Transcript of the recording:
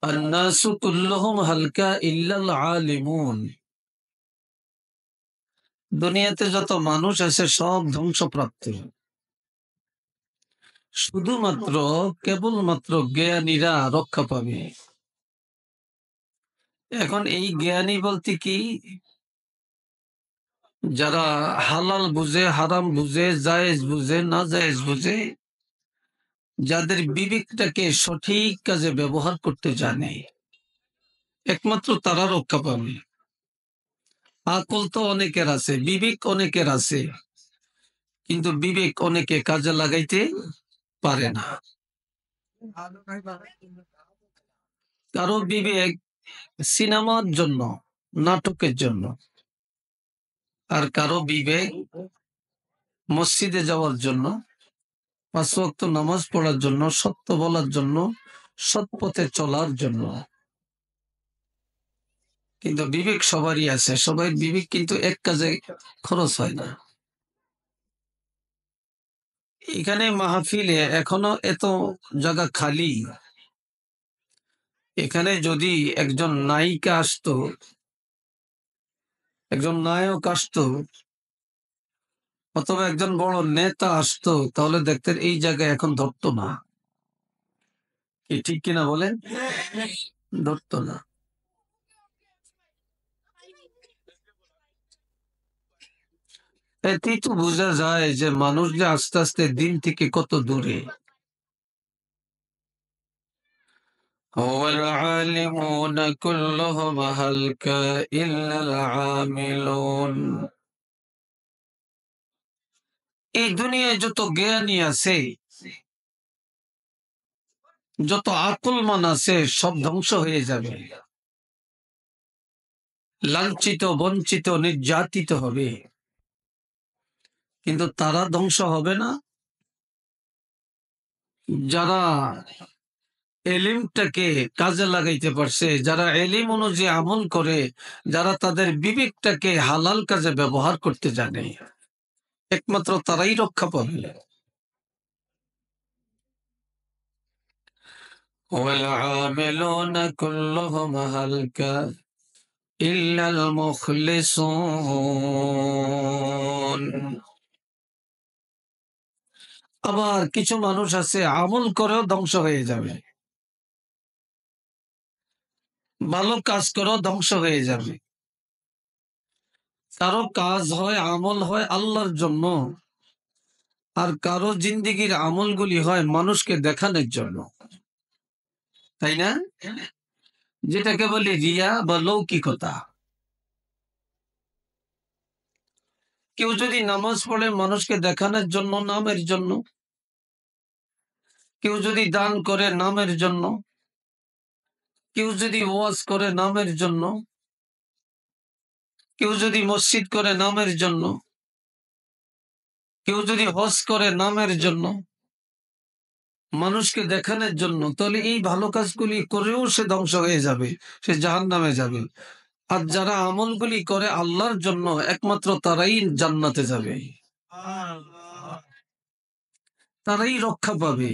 الناس كلهم হালকা ইল্লাল আলিমুন। দুনিয়াতে যত মানুষ আছে সব ধ্বংসপ্রাপ্ত, শুধুমাত্র কেবলমাত্র জ্ঞানীরা রক্ষা পাবে। এখন এই জ্ঞানী বলতে কি? যারা হালাল বুঝে, হারাম বুঝে, জায়েজ বুঝে, না জায়েজ বুঝে, যাদের বিবেকটাকে সঠিক কাজে ব্যবহার করতে জানে, একমাত্র তারা রক্ষা পাবে। আকল তো অনেকের আছে, বিবেক অনেকের আছে, কিন্তু বিবেক অনেকে কাজে লাগাইতে পারে না। কারো বিবেক সিনেমার জন্য, নাটকের জন্য, আর কারো বিবেক মসজিদে যাওয়ার জন্য, 5 ওয়াক্ত নামাজ পড়ার জন্য, সত্য বলার জন্য, সৎ পথে চলার জন্য। কিন্তু বিবেক সবারই আছে, সবাই বিবেক কিন্তু এক কাজে খরচ হয় না। এখানে মাহফিলে এখনো এত জায়গা খালি। এখানে যদি একজন নায়িকা আসতো, একজন নায়ক আসতো, অথবা একজন বড় নেতা আসতো, তাহলে দেখতেন এই জায়গায় এখন ধরতো না। কি ঠিক কিনা বলেন? ধরতো না। এতেই তো বোঝা যায় যে মানুষ যে আস্তে আস্তে দিন থেকে কত দূরে। هو العالمون كلهم هلك إلا العاملون। এই দুনিয়ায় যত জ্ঞানী আছে, যত আকলমান আছে, সব ধ্বংস হয়ে যাবে, লাঞ্ছিত, বঞ্চিত, নির্যাতিত হবে। কিন্তু তারা ধ্বংস হবে না যারা এলিমটাকে কাজে লাগাইতে পারছে, যারা এলিম অনুযায়ী আমল করে, যারা তাদের বিবেকটাকে হালাল কাজে ব্যবহার করতে জানে, একমাত্র তারাই রক্ষা পাবে। والعاملون كلهم هلك إلا المخلصون। আবার কিছু মানুষ আছে আমল করেও ধ্বংস হয়ে যাবে, ভালো কাজ করেও ধ্বংস হয়ে যাবে। কারো কাজ হয়, আমল হয় আল্লাহর জন্য, আর কারো জিন্দিগির আমলগুলি হয় মানুষকে দেখানোর জন্য, তাই না? যেটাকে বলি রিয়া বা লৌকিকতা। কেউ যদি নামাজ পড়ে মানুষকে দেখানোর জন্য, নামের জন্য, কেউ যদি দান করে নামের জন্য, কেউ যদি ওয়াজ করে নামের জন্য, কেউ যদি মসজিদ করে নামের জন্য, কেউ যদি হজ করে নামের জন্য, মানুষকে দেখানোর জন্য, তাহলে এই ভালো কাজগুলি করেও সে ধ্বংস হয়ে যাবে, সে জাহান্নামে যাবে। আর যারা আমলগুলি করে আল্লাহর জন্য, একমাত্র তারাই জান্নাতে যাবে, তারাই রক্ষা পাবে।